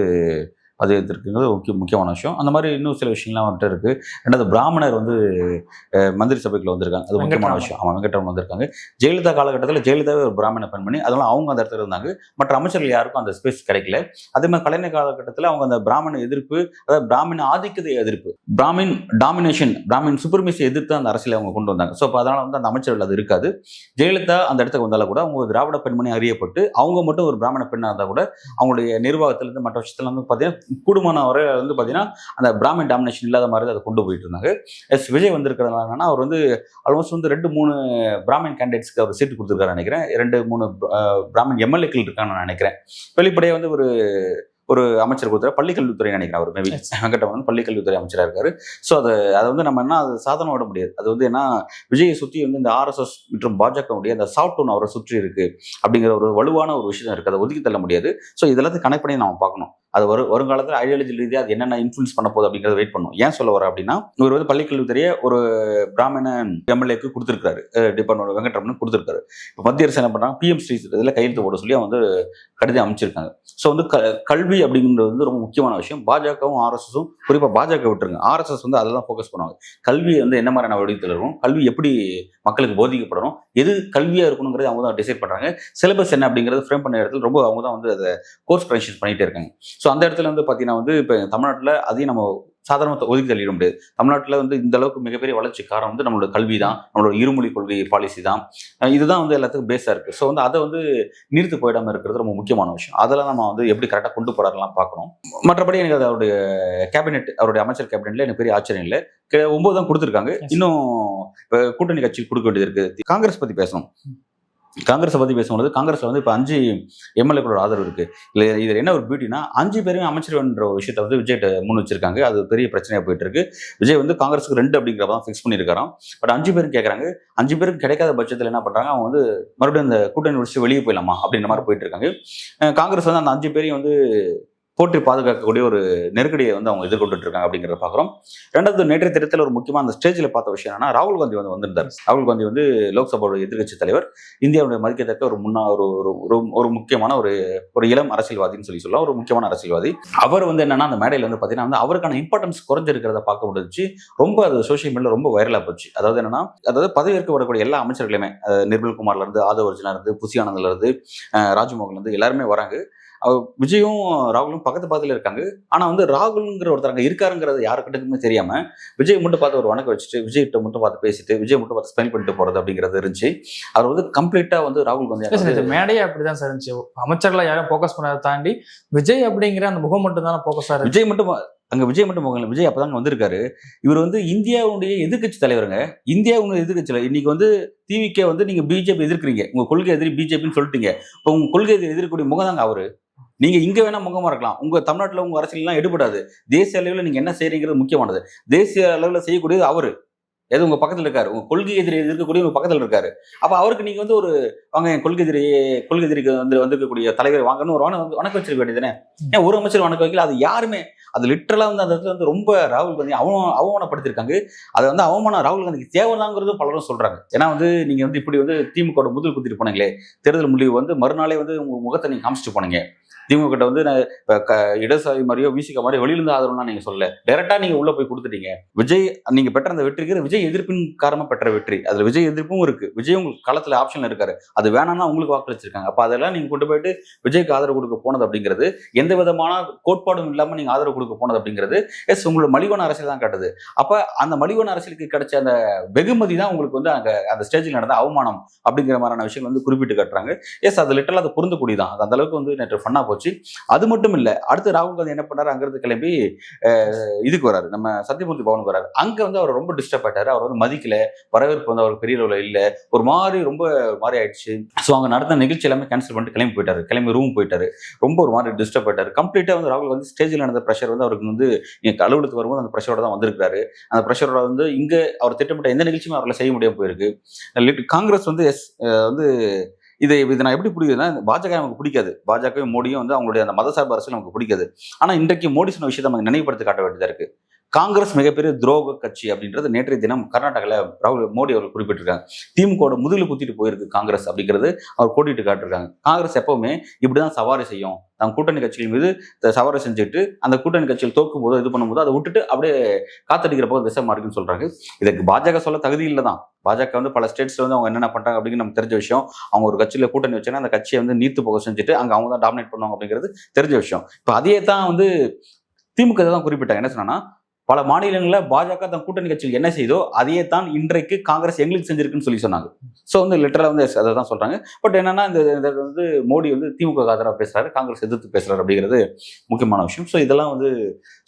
பதவியேற்றிருக்குங்கிறது முக்கியமான விஷயம். அந்த மாதிரி இன்னும் சில விஷயங்கள்லாம் வந்துட்டு இருக்கு. ரெண்டாவது பிராமணர் வந்து மந்திரி சபைக்குள்ள வந்திருக்காங்க, அது முக்கியமான விஷயம். வெங்கட்ராமன் வந்திருக்காங்க. ஜெயலலிதா காலகட்டத்தில் ஜெயலலிதாவே ஒரு பிராமண பெண்மணி, அதெல்லாம் அவங்க அந்த இடத்துல இருந்தாங்க. மற்ற அமைச்சர்கள் யாருக்கும் அந்த ஸ்பேஸ் கிடைக்கல. அதே மாதிரி கலைஞர் காலகட்டத்தில் அவங்க அந்த பிராமண எதிர்ப்பு, அதாவது பிராமண ஆதிக்கத்தை எதிர்ப்பு, பிராமின் டாமினேஷன், பிராமின் சுப்ரமசி எதிர்த்து அந்த அரசியலை அவங்க கொண்டு வந்தாங்க. ஸோ அதனால வந்து அந்த அமைச்சர்கள் அது இருக்காது. ஜெயலலிதா அந்த இடத்துக்கு வந்தாலும் கூட அவங்க திராவிட பெண்மணி அறியப்பட்டு அவங்க மட்டும் ஒரு பிராமண பெண்ணாக இருந்தால் கூட அவங்களுடைய நிர்வாகத்திலிருந்து மற்ற விஷயத்துல வந்து பார்த்தீங்கன்னா கூடுமான வரை வந்து பார்த்தீங்கன்னா அந்த பிராமின் டாமினேஷன் இல்லாத மாதிரி அதை கொண்டு போயிட்டு இருந்தாங்க. விஜய் வந்திருக்கிறதுனால என்னன்னா, அவர் வந்து ஆல்மோஸ்ட் வந்து 2-3 பிராமின் கேண்டிடேட்ஸ்க்கு அவர் சீட்டு கொடுத்துருக்காரு நினைக்கிறேன். 2-3 பிராமின் எம்எல்ஏக்கள் இருக்கான்னு நான் நினைக்கிறேன். வெளிப்படையாக வந்து ஒரு அமைச்சர் கொடுத்தாரு, பள்ளிக்கல்வித்துறை நினைக்கிறேன். அவர் மேபி வெங்கட்ராமன் பள்ளிக்கல்வித்துறை அமைச்சராக இருக்காரு. ஸோ அதை வந்து நம்ம என்ன, அது சாதனை விட முடியாது. அது வந்து என்ன, விஜயை சுற்றி வந்து இந்த ஆர்எஸ்எஸ் மற்றும் பாஜகவுடைய அந்த சாஃப்ட் டோன் அவரை சுற்றி இருக்கு அப்படிங்கிற ஒரு வலுவான ஒரு விஷயம் இருக்கு. அதை ஒதுக்கி தள்ள முடியாது. ஸோ இதெல்லாத்தையும் கனெக்ட் பண்ணி நம்ம பார்க்கணும். அது வருங்காலத்தில் ஐடியாலஜி ரீதியாக அது என்னென்ன இன்ஃப்ளூன்ஸ் பண்ண போகுது அப்படிங்கிறத வெயிட் பண்ணும். ஏன் சொல்ல வர அப்படின்னா, இவர் வந்து பள்ளிக்கல்வித்துறையை ஒரு பிராமண எம்எல்ஏக்கு கொடுத்துருக்காரு, டிபார்ட்மெண்ட் வெங்கட்ராமன் கொடுத்துருக்காரு. இப்போ மத்திய அரசு என்ன பண்ணுறாங்க, பிஎம் ஸ்ரீ இதில் கையெழுத்து போட சொல்லி வந்து கடிதம் அமைச்சிருக்காங்க. ஸோ வந்து கல்வி அப்படிங்கிறது வந்து ரொம்ப முக்கியமான விஷயம். பாஜகவும் ஆர்எஸ்எஸும், குறிப்பாக பாஜக விட்டுருங்க, ஆர்எஸ்எஸ் வந்து அதெல்லாம் ஃபோக்கஸ் பண்ணுவாங்க. கல்வி வந்து என்ன மாதிரியான வடிவத்தில் இருக்கும், கல்வி எப்படி மக்களுக்கு போதிக்கப்படணும், எது கல்வியாக இருக்கணுங்கிறது அவங்க தான் டிசைட் பண்ணுறாங்க. சிலபஸ் என்ன அப்படிங்கிறது ஃப்ரேம் பண்ண இடத்துல ரொம்ப அவங்க தான் வந்து அதை கோர்ஸ் கரெக்ஷன் பண்ணிகிட்டே இருக்காங்க. ஸோ அந்த இடத்துல வந்து பார்த்தீங்கன்னா வந்து இப்போ தமிழ்நாட்டில் அதையும் நம்ம சாதாரணத்தை ஒதுக்கி தள்ளிட முடியாது. தமிழ்நாட்டில் வந்து இந்த அளவுக்கு மிகப்பெரிய வளர்ச்சி காரணம் வந்து நம்மளோட கல்வி தான், நம்மளோட இருமொழி கொள்கை பாலிசி தான். இதுதான் வந்து எல்லாத்துக்கும் பேஸாக இருக்குது. ஸோ வந்து அதை வந்து நிறுத்து போயிடாமல் இருக்கிறது ரொம்ப முக்கியமான விஷயம். அதெல்லாம் நம்ம வந்து எப்படி கரெக்டாக கொண்டு போகிறாரெல்லாம் பார்க்கணும். மற்றபடி எனக்கு அது அவருடைய கேபினெட், அவருடைய அமைச்சர் கேபினெட்ல எனக்கு பெரிய ஆச்சரியம் இல்லை. 9 தான் கொடுத்துருக்காங்க. இன்னும் இப்போ கூட்டணி கட்சிக்கு கொடுக்க வேண்டியது இருக்குது. காங்கிரஸ் பற்றி பேசணும். காங்கிரஸை பற்றி பேசும்போது காங்கிரஸில் வந்து இப்போ 5 எம்எல்ஏக்களோட ஆதரவு இருக்குது. இல்லை இதில் என்ன ஒரு பியூட்டினா 5 பேருமே அமைச்சர் என்ற ஒரு விஷயத்தை வந்து விஜய்கிட்ட முன் வச்சிருக்காங்க. அது பெரிய பிரச்சனையாக போயிட்டு இருக்கு. விஜய் வந்து காங்கிரஸுக்கு 2 அப்படிங்கிறத தான் ஃபிக்ஸ் பண்ணியிருக்காராம். பட் 5 பேரும் கேட்குறாங்க. 5 பேருக்கு கிடைக்காத பட்சத்தில் என்ன பண்ணுறாங்க, அவங்க வந்து மறுபடியும் அந்த கூட்டணி முடிச்சு வெளியே போயிடலாமா அப்படின்ற மாதிரி போயிட்டு இருக்காங்க. காங்கிரஸ் வந்து அந்த 5 பேரையும் வந்து போற்றி பாதுகாக்கக்கூடிய ஒரு நெருக்கடியை வந்து அவங்க எதிர்கொண்டு இருக்காங்க அப்படிங்கிறத பார்க்குறோம். ரெண்டாவது, நேற்றைய தினத்தில் ஒரு முக்கியமான அந்த ஸ்டேஜில் பார்த்த விஷயம் என்னன்னா, ராகுல் காந்தி வந்து வந்திருந்தார். ராகுல் காந்தி வந்து லோக்சபாவோட எதிர்க்கட்சி தலைவர், இந்தியாவுடைய மதிக்கத்தக்க ஒரு ஒரு முக்கியமான ஒரு இளம் அரசியல்வாதின்னு சொல்லலாம். ஒரு முக்கியமான அரசியல்வாதி. அவர் வந்து என்னன்னா அந்த மேடையில் வந்து பார்த்தீங்கன்னா வந்து அவருக்கான இம்பார்ட்டன்ஸ் குறைஞ்சிருக்கிறத பார்க்க முடிஞ்சிச்சு. ரொம்ப அது சோஷியல் மீடியாவில் ரொம்ப வைரலாக போச்சு. அதாவது பதவியேற்க வரக்கூடிய எல்லா அமைச்சர்களுமே, நிர்மல்குமார்ல இருந்து, ஆதவ் அர்ஜுனா இருந்து, புசி ஆனந்த்ல இருந்து, ராஜ்மோகன்ல இருந்து எல்லாருமே வராங்க. விஜயும் ராகுலும் பக்கத்துல இருக்காங்க. ஆனா வந்து ராகுல்ங்கிற ஒருத்தர் அங்க இருக்காருங்கிறது யாருக்கிட்டக்குமே தெரியாம விஜய் மட்டும் பார்த்து ஒரு வணக்கம் வச்சுட்டு, விஜய்கிட்ட மட்டும் பார்த்து பேசிட்டு, விஜய் மட்டும் பார்த்து ஸ்மைல் பண்ணிட்டு போறது அப்படிங்கிறது இருந்துச்சு. அவர் வந்து கம்ப்ளீட்டா வந்து ராகுல் காந்தி மேடையே அப்படிதான் சார் இருந்துச்சு. அமைச்சர்களை யாரும் போக்கஸ் பண்ணதை தாண்டி விஜய் அப்படிங்கிற அந்த முகம் மட்டும் தானே போக்கஸ் ஆகுது. விஜய் மட்டும் போகல. விஜய் அப்பதாங்க வந்திருக்காரு. இவர் வந்து இந்தியாவுடைய எதிர்க்கட்சி தலைவருங்க. இந்தியாவுடைய எதிர்க்கட்சியில இன்னைக்கு வந்து டிவிக்கே வந்து நீங்க பிஜேபி எதிர்க்கிறீங்க, உங்க கொள்கை எதிரி பிஜேபின்னு சொல்லிட்டீங்க. இப்போ உங்க கொள்கை எதிர்க்கக்கூடிய முகம் தாங்க அவரு. நீங்க இங்க வேணா முகமா இருக்கலாம், உங்க தமிழ்நாட்டுல உங்க அரசியல் எல்லாம் எடுபடாது. தேசிய அளவில் நீங்க என்ன செய்யறீங்கிறது முக்கியமானது. தேசிய அளவில் செய்யக்கூடியது அவரு. எது உங்க பக்கத்துல இருக்காரு, உங்க கொள்கை எதிரி இருக்கக்கூடிய உங்க பக்கத்துல இருக்காரு. அப்ப அவருக்கு நீங்க வந்து ஒரு வாங்க என் கொள்கை எதிரிக்கு வந்து இருக்கக்கூடிய தலைவர் வாங்கன்னு ஒரு வணக்கம் வச்சிருக்க வேண்டியதுதானே. ஏன் ஒரு அமைச்சர் வணக்கம் வைக்கல? அது யாருமே அது லிட்டரலா வந்து அந்த இடத்துல வந்து ரொம்ப ராகுல் காந்தி அவமானப்படுத்திருக்காங்க. அதை வந்து அவமானம் ராகுல் காந்திக்கு தேவைதாங்கிறது பலரும் சொல்றாங்க. ஏன்னா வந்து நீங்க வந்து இப்படி வந்து திமுக முதல் குத்திட்டு போனீங்களே, தேர்தல் முடிவு வந்து மறுநாளே வந்து உங்க முகத்தை நீங்க காமிச்சிட்டு போனீங்க. திமுக கிட்ட வந்து இடதுசாரி மாதிரியோ விசிக மாதிரியோ வெளியிலிருந்து ஆதரவுனா நீங்க சொல்ல, டைரக்டா நீங்க உள்ள போய் கொடுத்துட்டீங்க. விஜய் நீங்க பெற்ற அந்த வெற்றிக்கு விஜய் எதிர்ப்பின் காரணமா பெற்ற வெற்றி. அதுல விஜய் எதிர்ப்பும் இருக்கு. விஜய் உங்களுக்கு களத்துல ஆப்ஷன்ல இருக்காரு. அது வேணாம்னா உங்களுக்கு வாக்களிச்சிருக்காங்க. அப்ப அதெல்லாம் நீங்க கொண்டு போயிட்டு விஜய்க்கு ஆதரவு கொடுக்க போனது அப்படிங்கிறது, எந்த விதமான கோட்பாடும் இல்லாம நீங்க ஆதரவு கொடுக்க போனது அப்படிங்கிறது உங்களோட மலிவான அரசியல் தான் காட்டுது. அப்ப அந்த மலிவான அரசியலுக்கு கிடைச்ச அந்த வெகுமதி தான் உங்களுக்கு வந்து அந்த ஸ்டேஜில் நடந்த அவமானம் அப்படிங்கிற மாதிரியான விஷயங்கள் வந்து குறிப்பிட்டு காட்டுறாங்க. அது லிட்டரலா அது பொருந்தக்கூடியதான். அது அந்த அளவுக்கு வந்து நேற்று ஃபன்னா போச்சு. அது மட்டும் இல்ல, அடுத்து ராகுல் காந்தி என்ன பண்ணாரு, அங்கிருந்து கிளம்பி இதுக்கு வராரு, நம்ம சத்தியமூர்த்தி பவனுக்கு வராரு. அங்க வந்து அவர் ரொம்ப டிஸ்டர்ப் ஆயிட்டாரு. அவர் வந்து மதிக்கல, வரவேற்பு வந்து அவருக்கு பெரிய அளவுல இல்ல, ஒரு மாதிரி ரொம்ப மாதிரி ஆயிடுச்சு. ஸோ அங்க நடந்த நிகழ்ச்சி எல்லாமே கேன்சல் பண்ணிட்டு கிளம்பி ரூம் போயிட்டாரு. ரொம்ப ஒரு மாதிரி டிஸ்டர்ப் ஆயிட்டாரு. கம்ப்ளீட்டா வந்து ராகுல் வந்து ஸ்டேஜில் நடந்த ப்ரெஷர் வந்து அவருக்கு வந்து அலுவலகத்துக்கு வரும்போது அந்த ப்ரெஷரோட தான் வந்திருக்காரு. அந்த ப்ரெஷரோட வந்து இங்க அவர் திட்டமிட்ட எந்த நிகழ்ச்சியுமே அவரால் செய்ய முடியாம போயிருக்கு. காங்கிரஸ் வந்து வந்து இதை நான் எப்படி பிடிக்குதுன்னா, பாஜக நமக்கு பிடிக்காது. பாஜகவும் மோடியும் வந்து அவங்களுடைய அந்த மதசார்பு அரசியல் நமக்கு பிடிக்காது. ஆனா இன்றைக்கு மோடி சொன்ன விஷயத்தை நமக்கு நினைவுபடுத்தி காட்ட வேண்டியதா இருக்கு. காங்கிரஸ் மிகப்பெரிய துரோக கட்சி அப்படின்றது நேற்றைய தினம் கர்நாடகாவில் மோடி அவர்கள் குறிப்பிட்டிருக்காங்க. திமுக முதுகில் குத்திட்டு போயிருக்கு காங்கிரஸ் அப்படிங்கிறது அவர் கோடிட்டு காட்டிருக்காங்க. காங்கிரஸ் எப்பவுமே இப்படிதான் சவாரி செய்யும். நம்ம கூட்டணி கட்சிகள் மீது சவாரி செஞ்சுட்டு அந்த கூட்டணி கட்சிகள் தோக்கும் போது இது பண்ணும்போது அதை விட்டுட்டு அப்படியே காத்தடிக்கிற போது திசை மாறுக்குன்னு சொல்றாங்க. இதுக்கு பாஜக சொல்ல தகுதி இல்லை தான். பாஜக வந்து பல ஸ்டேட்ஸ்ல வந்து அவங்க என்னென்ன பண்றாங்க அப்படின்னு நமக்கு தெரிஞ்ச விஷயம். அவங்க ஒரு கட்சியில கூட்டணி வச்சுன்னா அந்த கட்சியை வந்து நீர்த்து போக செஞ்சுட்டு அவங்க தான் டாமினேட் பண்ணுவாங்க அப்படிங்கிறது தெரிஞ்ச விஷயம். இப்போ அதையே தான் வந்து திமுக தான் குறிப்பிட்டாங்க. என்ன சொன்னா, பல மாநிலங்களில் பாஜக தன் கூட்டணி கட்சியில் என்ன செய்தோ அதையே தான் இன்றைக்கு காங்கிரஸ் எங்களுக்கு செஞ்சிருக்குன்னு சொல்லி சொன்னாங்க. ஸோ வந்து லிட்டரலா வந்து அதை தான் சொல்றாங்க. பட் என்னன்னா இந்த வந்து மோடி வந்து திமுக ஆதரவாக பேசுறாரு, காங்கிரஸ் எதிர்த்து பேசுறாரு அப்படிங்கிறது முக்கியமான விஷயம். ஸோ இதெல்லாம் வந்து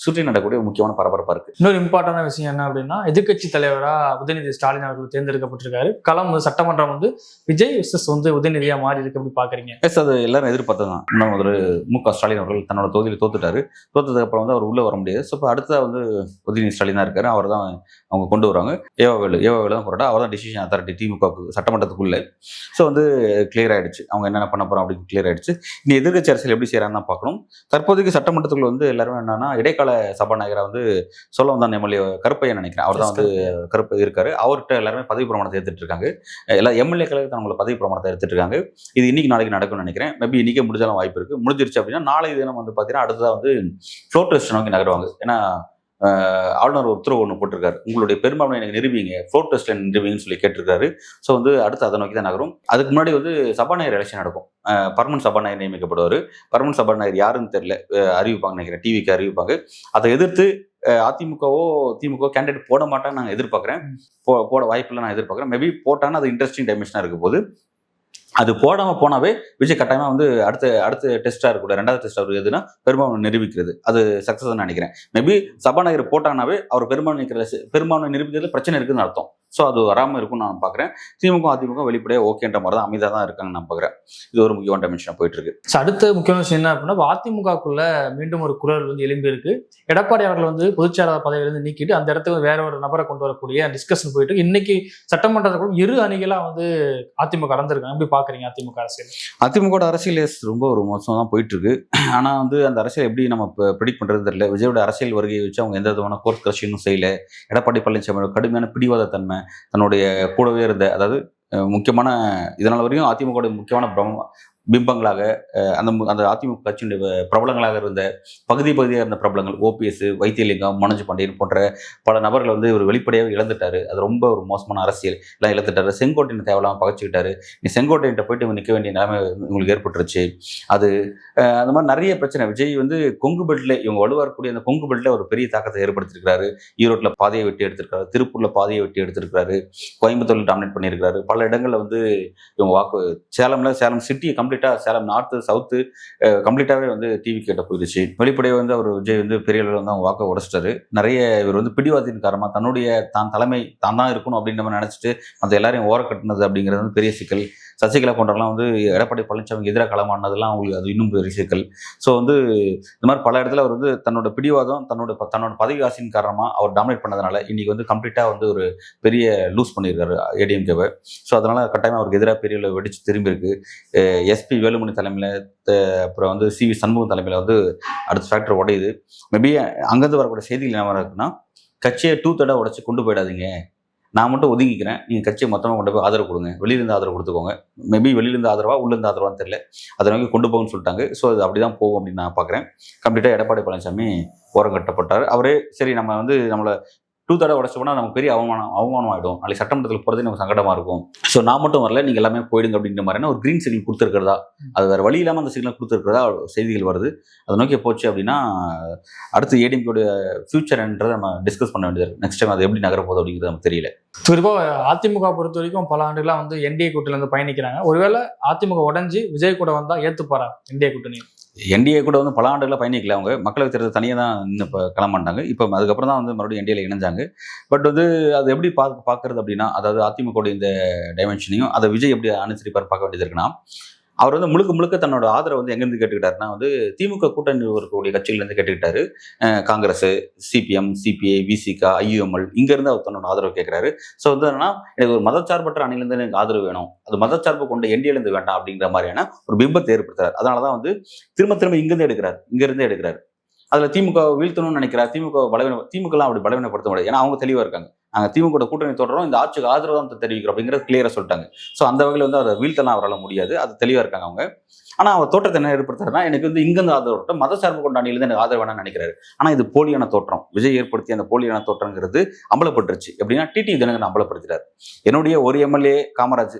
சுற்றி நடக்கக்கூடிய முக்கியமான பரபரப்பா இருக்கு. இன்னொரு இம்பார்ட்டன்டான விஷயம் என்ன அப்படின்னா, எதிர்க்கட்சி தலைவரா உதயநிதி ஸ்டாலின் அவர்கள் தேர்ந்தெடுக்கப்பட்டிருக்காரு. களம் சட்டமன்றம் வந்து விஜய் விசஸ் வந்து உதயநிதியா மாறி இருக்கு. அப்படி பாக்குறீங்க? அது எல்லாரும் எதிர்பார்த்ததான். இன்னும் ஒரு மு.க. ஸ்டாலின் அவர்கள் தன்னோட தொகுதியில் தோத்துட்டாரு. தோத்ததுக்கு அப்புறம் வந்து அவர் உள்ள வர முடியாது. ஸோ இப்போ அடுத்த வந்து உதயநிதி ஸ்டாலின் தான் இருக்காரு. அவர் தான் அவங்க கொண்டு வருவாங்க. ஏவாவேலு தான் போராட்டா, அவர் தான் டிசிஷன் அத்தாரிட்டி திமுக சட்டமன்றத்துக்குள்ள. ஸோ வந்து கிளியர் ஆயிடுச்சு அவங்க என்னென்ன பண்ண போறோம் அப்படின்னு கிளியர் ஆயிடுச்சு. இனி எதிர்க்கட்சி அரசியல் எப்படி செய்யறான்னு தான் பார்க்கணும். தற்போதைக்கு சட்டமன்றத்துக்குள்ள வந்து எல்லாருமே என்னன்னா, இடைக்கால சபாநாயகரா வந்து சொல்லவந்தான் எம்எல்ஏ கருப்பையன் நினைக்கிறேன், அவர் தான் வந்து கருப்பை இருக்காரு. அவர்கிட்ட எல்லாருமே பதவி பிரமாணத்தை எடுத்துட்டு இருக்காங்க. எல்லா எம்எல்ஏக்களுக்கு அவங்கள பதவி பிரமாணத்தை எடுத்துட்டு இருக்காங்க. இது இன்னைக்கு நாளைக்கு நடக்கும்னு நினைக்கிறேன். மேபி இன்னைக்கே முடிஞ்சாலும் வாய்ப்பு இருக்கு. முடிஞ்சிருச்சு அப்படின்னா நாளை தினம் வந்து பார்த்தீங்கன்னா அடுத்ததான் வந்து ஃப்ளோர் டெஸ்ட் நோக்கி நகருவாங்க. ஏன்னா ஆளுநர் உத்தரவு ஒன்று போட்டிருக்காரு, உங்களுடைய பெரும்பான்மை எனக்கு நிரூபிங்க, ஃப்ளோர் டெஸ்ட்ல நிரூபிங்கன்னு சொல்லி கேட்டிருக்காரு. ஸோ வந்து அடுத்து அதை நோக்கி தான் நகரும். அதுக்கு முன்னாடி வந்து சபாநாயகர் எலெக்ஷன் நடக்கும். பர்மனன்ட் சபாநாயகர் நியமிக்கப்படுவார். பர்மனன்ட் சபாநாயகர் யாருன்னு தெரியல, அறிவிப்பாங்க நினைக்கிறேன், டிவிக்கு அறிவிப்பாங்க. அதை எதிர்த்து திமுக கேண்டிடேட் போட மாட்டான்னு நான் எதிர்பார்க்குறேன். போட வாய்ப்பில்லை நான் எதிர்பார்க்குறேன். மேபி போட்டாங்கன்னா அது இன்ட்ரெஸ்டிங் டைமென்ஷனாக இருக்க போது. அது போடாம போனாவே விஜய் கட்டாயமா வந்து அடுத்த டெஸ்டா இருக்கக்கூடாது. ரெண்டாவது டெஸ்ட் அவர் எதுனா பெரும்பான்மை நிரூபிக்கிறது, அது சக்சஸ் நினைக்கிறேன். மேபி சபாநாயகர் போட்டாங்கனாவே அவர் பெரும்பான்மை நிரூபிக்கிறது பிரச்சனை இருக்குன்னு அர்த்தம். ஸோ அது வராமல் இருக்கும்னு நான் பார்க்குறேன். திமுக அதிமுக வெளிப்படையாக ஓகேன்ற மாதிரி தான் அமைதியாக தான் இருக்காங்கன்னு நான் பார்க்குறேன். இது ஒரு முக்கியமான டைமென்ஷனாக போயிட்டு இருக்கு. அடுத்த முக்கியமான விஷயம் என்ன அப்படின்னா, அதிமுகக்குள்ள மீண்டும் ஒரு குரல் வந்து எழும்பி இருக்கு. எடப்பாடி அவர்கள் வந்து பொதுச்செயலாளர் பதவியிலிருந்து நீக்கிட்டு அந்த இடத்துக்கு வேற ஒரு நபரை கொண்டு வரக்கூடிய டிஸ்கஷன் போயிட்டு இன்னைக்கு சட்டமன்றத்துக்குள்ள இரு அணிகளா வந்து அதிமுக கலந்துருக்காங்க. எப்படி பாக்குறீங்க அதிமுக அரசியல்? அதிமுக அரசியல் ரொம்ப ஒரு மோசமாக தான் போயிட்டு இருக்கு. ஆனால் வந்து அந்த அரசியல் எப்படி நம்ம ப்ரெடிக்ட் பண்ணுறது தெரியல. விஜயோட அரசியல் வருகையை வச்சு அவங்க எந்த விதமான கோர்ஸ் கரெக்ஷனும் செய்யல. எடப்பாடி பழனிசாமியோட கடுமையான பிடிவாத தன்மை, தன்னுடைய கூடவே இருந்த, அதாவது முக்கியமான இதனால் வரையும் அதிமுக முக்கியமான பிம்பங்களாக அந்த அதிமுக கட்சியினுடைய பிரபலங்களாக இருந்த பகுதியாக இருந்த பிரபலங்கள் ஓபிஎஸ், வைத்தியலிங்கம், மனோஜ் பாண்டியன் போன்ற பல நபர்களை வந்து ஒரு வெளிப்படையாக இழந்துட்டாரு. அது ரொம்ப ஒரு மோசமான அரசியல் எல்லாம் இழந்துட்டாரு. செங்கோட்டையனை தேவையில்லாமல் பகச்சிக்கிட்டாரு. நீ செங்கோட்டையன்ட்ட போயிட்டு நிற்க வேண்டிய நிலைமை உங்களுக்கு ஏற்பட்டுருச்சு. அது அந்த மாதிரி நிறைய பிரச்சனை. விஜய் வந்து கொங்கு பெல்ட்ல இவங்க வலுவாரக்கூடிய அந்த கொங்கு பெல்ட்ல ஒரு பெரிய தாக்கத்தை ஏற்படுத்தியிருக்காரு. ஈரோட்டில் பாதையை வெட்டி எடுத்திருக்காரு, திருப்பூர்ல பாதையை வெட்டி எடுத்திருக்காரு, கோயம்புத்தூர்ல டாமினேட் பண்ணியிருக்காரு. பல இடங்கள்ல வந்து இவங்க சேலம் சிட்டியை கம்ப்ளீட்டா, சேலம் நார்த்து சவுத்து கம்ப்ளீட்டாவே வந்து டிவி கேட்ட போயிடுச்சு. வெளிப்படையாக வந்து அவர் விஜய் வந்து பெரிய அளவில் வந்து அவங்க வாக்க உடைச்சிட்டாரு. நிறைய இவர் வந்து பிடிவாதத்தின் காரணமா தன்னுடைய தலைமை தான் தான் இருக்கணும் அப்படின்னு நம்ம நினைச்சிட்டு அந்த எல்லாரையும் ஓர கட்டினது அப்படிங்கிறது வந்து பெரிய சிக்கல். சசிகலா போன்றவங்களாம் வந்து எடப்பாடி பழனிசாமிக்கு எதிராக களமானதெல்லாம் அவங்களுக்கு அது இன்னும் பெரிய சிக்கல். ஸோ வந்து இந்த மாதிரி பல இடத்துல அவர் வந்து தன்னோட பிடிவாதம், தன்னோட பதவி ஆசையின் காரணமாக அவர் டாமினேட் பண்ணதுனால இன்னைக்கு வந்து கம்ப்ளீட்டாக வந்து ஒரு பெரிய லூஸ் பண்ணியிருக்காரு ஏடிஎம்கேவை. ஸோ அதனால கட்டாயமாக அவருக்கு எதிராக பெரிய வெடிச்சு திரும்பி இருக்கு. எஸ்பி வேலுமணி தலைமையில், அப்புறம் வந்து சிவி சண்முகம் தலைமையில் வந்து அடுத்த ஃபேக்டர் உடையுது. மேபி அங்கேருந்து வரக்கூடிய செய்திகள் என்ன இருக்குன்னா, கட்சியை தடவை உடைச்சு கொண்டு போயிடாதீங்க, நான் மட்டும் ஒதுங்கிக்கிறேன், நீங்கள் கட்சியை மொத்தமாக கொண்டு போய் ஆதரவு கொடுங்க, வெளியிலேருந்து ஆதரவு கொடுத்துக்கோங்க. மேபி வெளியிலேருந்து ஆதரவா உள்ளேருந்து ஆதரவான்னு தெரியல, அதை நோக்கி கொண்டு போகும்னு சொல்லிட்டாங்க. ஸோ அது அப்படி தான் போகும் அப்படின்னு நான் பார்க்குறேன். கம்ப்ளீட்டாக எடப்பாடி பழனிசாமி ஓரம் கட்டப்பட்டார். அவரே சரி நம்ம வந்து நம்மளை தடவை உடச்சு போனால் நமக்கு பெரிய அவமானம் ஆகிடும், நாளைக்கு சட்டமன்றத்தில் போகிறதே நமக்கு சங்கடமாக இருக்கும். ஸோ நான் மட்டும் வரல, நீங்கள் எல்லாமே போயிடுங்க அப்படிங்கிற மாதிரியான ஒரு கிரீன் சிக்னல் கொடுத்துருக்கிறதா, அது வேறு வழி இல்லாமல் அந்த சிக்னல் கொடுத்துருக்கிறதா செய்திகள் வருது. அதை நோக்கி போச்சு அப்படின்னா அடுத்து ஏடிஎம்கேடைய ஃபியூச்சர்ன்றதை நம்ம டிஸ்கஸ் பண்ண வேண்டியது இருக்குது. நெக்ஸ்ட் டைம் அது எப்படி நகர போகுது அப்படிங்கிறது நமக்கு தெரியல. குறிப்பாக அதிமுக பொறுத்த வரைக்கும் பல ஆண்டுகளாக வந்து என்டிஏ கூட்டணியிலேருந்து பயணிக்கிறாங்க. ஒருவேளை அதிமுக உடஞ்சி விஜய் கூட வந்தால் ஏற்றுப்பாரா என்டிஏ கூட்டணி? என்டிஏ கூட வந்து பல ஆண்டுகளாக பயணிக்கல. அவங்க மக்களவை தேர்தல் தனியாக தான் இன்னும் இப்போ கிளம்பிட்டாங்க. இப்போ அதுக்கப்புறம் தான் வந்து மறுபடியும் என்டிஏல இணைஞ்சாங்க. பட் வந்து அது எப்படி பார்க்கறது அப்படின்னா, அதாவது அதிமுக இந்த டைமென்ஷனையும் அதை விஜய் எப்படி அனுசரிப்பார் பார்க்க வேண்டியது இருக்குன்னா, அவர் வந்து முழுக்க தன்னோட ஆதரவு வந்து எங்கேருந்து கேட்டுக்கிட்டாருன்னா வந்து திமுக கூட்டணி இருக்கக்கூடிய கட்சிகள்லேருந்து கேட்டுக்கிட்டாரு. Congress, CPM, CBI, Visika, IUML, இங்கேருந்து அவர் தன்னோட ஆதரவு கேட்குறாரு. ஸோ வந்து என்னன்னா, எனக்கு ஒரு மதச்சார்பற்ற அணிலேருந்து எனக்கு ஆதரவு வேணும், அது மதச்சார்பு கொண்ட என்டிஏலேருந்து வேண்டாம் அப்படிங்கிற மாதிரியான ஒரு பிம்பத்தை ஏற்படுத்துறாரு. அதனால தான் வந்து திரும்ப இங்கேருந்தே எடுக்கிறாரு. அதில் திமுக வீழ்த்தணும்னு நினைக்கிறார். திமுகலாம் அப்படி பலவீனப்படுத்த முடியாது. ஏன்னா அவங்க தெளிவாக இருக்காங்க. நாங்கள் திமுக கூட்டணி தொடரும், இந்த ஆட்சிக்கு ஆதரவு தான் தெரிவிக்கிறோம் அப்படிங்கிறது கிளியராக சொல்லிட்டாங்க. ஸோ அந்த வகையில் வந்து அதை வீழ்த்தலாம் அவரால் முடியாது. அது தெளிவாக இருக்காங்க அவங்க. ஆனால் அவர் தோற்றத்தை என்ன ஏற்படுத்துறாருன்னா, எனக்கு வந்து இங்கேருந்து ஆதரவு மதச்சார்பு கொண்ட அணியிலிருந்து எனக்கு ஆதரவு வேணாம்னு நினைக்கிறாரு. ஆனால் இது போலியான தோற்றம். விஜய் ஏற்படுத்திய அந்த போலியான தோற்றங்கிறது அம்பலப்பட்டுருச்சு. எப்படின்னா டிடிவி தினகரன் அம்பலப்படுத்திட்டார். என்னுடைய ஒரு எம்எல்ஏ காமராஜ்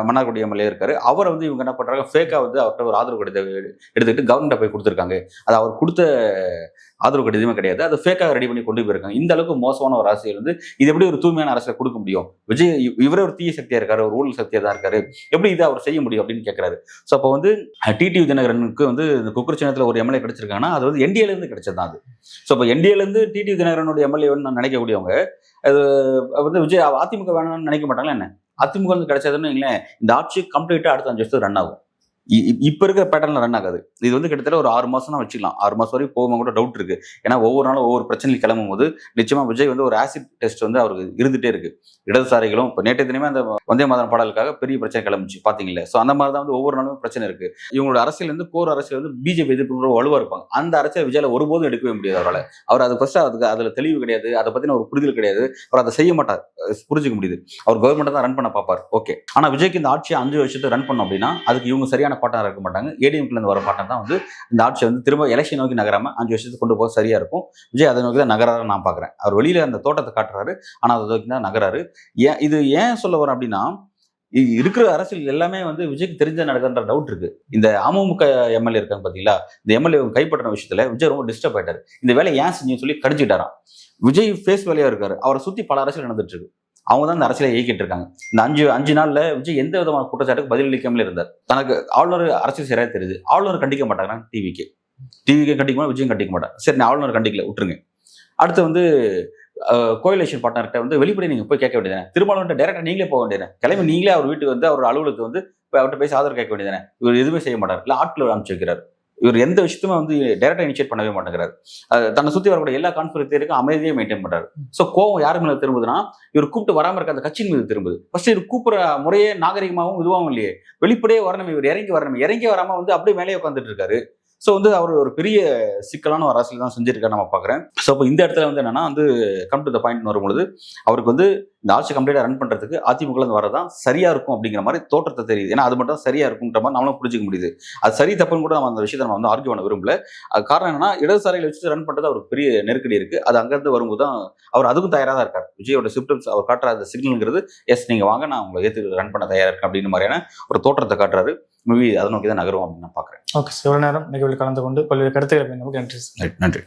மன்னார்குடி எம்எல்ஏ இருக்காரு, அவரை வந்து இவங்க என்ன பண்றாங்க, ஃபேக்கா வந்து அவர்கிட்ட ஒரு ஆதரவு கடிதம் எடுத்துக்கிட்டு கவர்மெண்ட்டை போய் கொடுத்துருக்காங்க. அது அவர் கொடுத்த ஆதரவு கடிதமே கிடையாது, அது ஃபேக்காக ரெடி பண்ணி கொண்டு போயிருக்காங்க. இந்த அளவுக்கு மோசமான ஒரு அரசியல் வந்து இது எப்படி ஒரு தூய்மையான அரசியல் கொடுக்க முடியும்? விஜய் இவரே ஒரு தீய சக்தியா இருக்காரு, ஒரு ஊழல் சக்தியா தான் இருக்காரு, எப்படி இதை அவர் செய்ய முடியும் அப்படின்னு கேட்கிறாரு. ஸோ அப்போ வந்து டிடிவி தினகரனுக்கு வந்து இந்த குக்கர் சின்னத்தில் ஒரு எம்எல்ஏ கிடைச்சிருக்காங்கன்னா அது வந்து என்டிஏல இருந்து கிடைச்சது தான் அது. ஸோ இப்போ என்டிஏல இருந்து டிடிவி தினகரனுடைய எம்எல்ஏ நான் நினைக்கக்கூடியவங்க அது வந்து விஜய் அதிமுக வேணும்னு நினைக்க மாட்டாங்களா என்ன? அதிமுக வந்து கிடைச்சதுன்னு வைங்களேன், இந்த ஆட்சி கம்ப்ளீட்டா அடுத்த 5 வருஷத்துக்கு ரன் ஆகும். இப்ப இருக்கிற பேட்டர்ல ரன் ஆகாது. இது வந்து கிட்டத்தட்ட ஒரு 6 மாசம் தான் வச்சுக்கலாம். 6 மாசம் வரைக்கும் போகும் கூட டவுட் இருக்கு. ஏன்னா ஒவ்வொரு நாளும் ஒவ்வொரு பிரச்சனையில் கிளம்பும் போது நிச்சயமா விஜய் வந்து ஒரு ஆசிட் டெஸ்ட் வந்து அவருக்கு இருந்துட்டே இருக்கு. இடதுசாரிகளும் இப்போ நேற்று தினமே அந்த வந்தே மாதம் பாடலுக்காக பெரிய பிரச்சனை கிளம்பிச்சு பாத்தீங்களா? ஸோ அந்த மாதிரி தான் வந்து ஒவ்வொரு நாளும் பிரச்சனை இருக்கு. இவங்களோட அரசியல் வந்து கோர் அரசியல் வந்து பிஜேபி எதிர்ப்பு வலுவா இருப்பாங்க. அந்த அரசியல் விஜயால ஒருபோதும் எடுக்கவே முடியாது அவரால். அவர் அது ஃபர்ஸ்ட் அதுல தெளிவு கிடையாது, அதை பத்தின ஒரு புரிதல் கிடையாது, அவர் அதை செய்ய மாட்டார். புரிஞ்சுக்க முடியுது. அவர் கவர்மெண்ட் தான் ரன் பண்ண பார்ப்பார், ஓகே. ஆனா விஜய்க்கு இந்த ஆட்சியை 5 வருஷத்தை ரன் பண்ணோம் அப்படின்னா அதுக்கு இவங்க சரியான பாட்டம் இருக்க மாட்டாங்க. ஏடிஎம்கேல இருந்து வர பாட்டம் தான் வந்து இந்த ஆட்சியை வந்து திரும்ப எலெக்ஷன் நோக்கி நகராம 5 வருஷத்துக்கு கொண்டு போக சரியா இருக்கும். விஜய் அதை நோக்கி தான் நகராரு நான் பாக்குறேன். அவர் வெளியில அந்த தோட்டத்தை காட்டுறாரு, ஆனா அதை நோக்கி தான் நகராரு. ஏன் சொல்ல வரேன் அப்படின்னா, இருக்கிற அரசியல் எல்லாமே வந்து விஜய்க்கு தெரிஞ்ச நடக்குன்ற டவுட் இருக்கு. இந்த அமமுக எம்எல்ஏ இருக்காங்க பாத்தீங்களா, இந்த எம்எல்ஏ கைப்பற்றின விஷயத்துல விஜய் ரொம்ப டிஸ்டர்ப் ஆயிட்டாரு. இந்த வேலை ஏன் செஞ்சு சொல்லி கடிச்சுட்டாராம். விஜய் ஃபேஸ் வேலையா இருக்காரு, அவரை சுத்தி பல அரசியல் நடந்துட்டு இருக்கு. அவங்க தான் இந்த அரசியலை இயக்கிட்டு இருக்காங்க. இந்த அஞ்சு நாள்ல விஜய் எந்த விதமான குற்றச்சாட்டுக்கு பதிலளிக்காமலே இருந்தார். தனக்கு ஆளுநர் அரசியல் சரியா தெரியுது, ஆளுநர் கண்டிக்க மாட்டாங்க. டிவிக்கு கண்டிக்க மாட்டா, விஜயம் கண்டிக்க மாட்டாங்க. சரி, நான் ஆளுநர் கண்டிக்கல விட்டுருங்க. அடுத்து வந்து கோயிலேஷன் பார்ட்னர்கிட்ட வந்து வெளிப்படை நீங்க போய் கேட்க வேண்டியதானே, திருமாவளவன் டைரக்டா நீங்களே போக வேண்டியதானே, கிளம்பி நீங்களே அவர் வீட்டுக்கு வந்து அவர் அலுவலகத்துக்கு வந்து அவர்கிட்ட பேசி ஆதரவு கேட்க வேண்டியதானே. இவர் எதுவுமே செய்ய மாட்டார், இல்லை ஆட்களை அனுப்பிச்சு வைக்கிறார். இவர் எந்த விஷயத்துமே வந்து டைரக்டா இனிஷியேட் பண்ணவே மாட்டேங்கிறார். தன்னை சுத்தி வரக்கூடிய எல்லா கான்ஸ்பிரசியருக்கும் அமைதியே மெயின்டைன் பண்றாரு. ஸோ கோவம் யாரு மேல திரும்புதுன்னா, இவர் கூப்பிட்டு வராம இருக்க அந்த கட்சியின் மீது திரும்புது. ஃபர்ஸ்ட் இவர் கூப்பிடுற முறையே நாகரிகமாகவும் இதுவாகவும் இல்லையே, வெளிப்படையே வரணும், இவர் இறங்கி வராம வந்து அப்படியே மேலே உட்காந்துட்டு இருக்காரு. ஸோ வந்து அவர் ஒரு பெரிய சிக்கலான ஒரு அரசியல் தான் செஞ்சிருக்காரு நம்ம பார்க்குறேன். ஸோ இப்போ இந்த இடத்துல வந்து என்னன்னா வந்து கம் டு த பாயிண்ட் வரும்பொழுது, அவருக்கு வந்து இந்த ஆட்சி கம்ப்ளீட்டாக ரன் பண்ணுறதுக்கு அதிமுகலேருந்து வரதான் சரியா இருக்கும் அப்படிங்கிற மாதிரி தோற்றத்தை தெரியுது. ஏன்னா அது மட்டும் சரியா இருக்குன்ற மாதிரி நம்மளும் புரிஞ்சுக்க முடியுது. அது சரி தப்புன்னு கூட நம்ம அந்த விஷயத்தை நம்ம வந்து ஆர்கியூ பண்ண விரும்பல. அது காரணம் என்னன்னா, இடதுசாரிகளை வச்சு ரன் பண்ணுறது அவருக்கு பெரிய நெருக்கடி இருக்கு. அது அங்கேருந்து வரும்போது தான் அவர் அதுக்கும் தயாராக தான் இருக்கார். விஜயோட சிம்டம்ஸ் அவர் காட்டுற அந்த சிக்னல்ங்கிறது, எஸ் நீங்க வாங்க, நான் உங்களை ஏற்று ரன் பண்ண தயாராக இருக்கேன் அப்படின்னு மாதிரியான ஒரு தோற்றத்தை காட்டுறாரு. மேபி அதை நோக்கி தான் நகரும் அப்படின்னு நான் பார்க்குறேன். ஓகே சார், இவ்வளவு நேரம் நிகழ்வில் கலந்து கொண்டு பல்வேறு கருத்துக்களை நமக்கு நன்றி சார். நன்றி.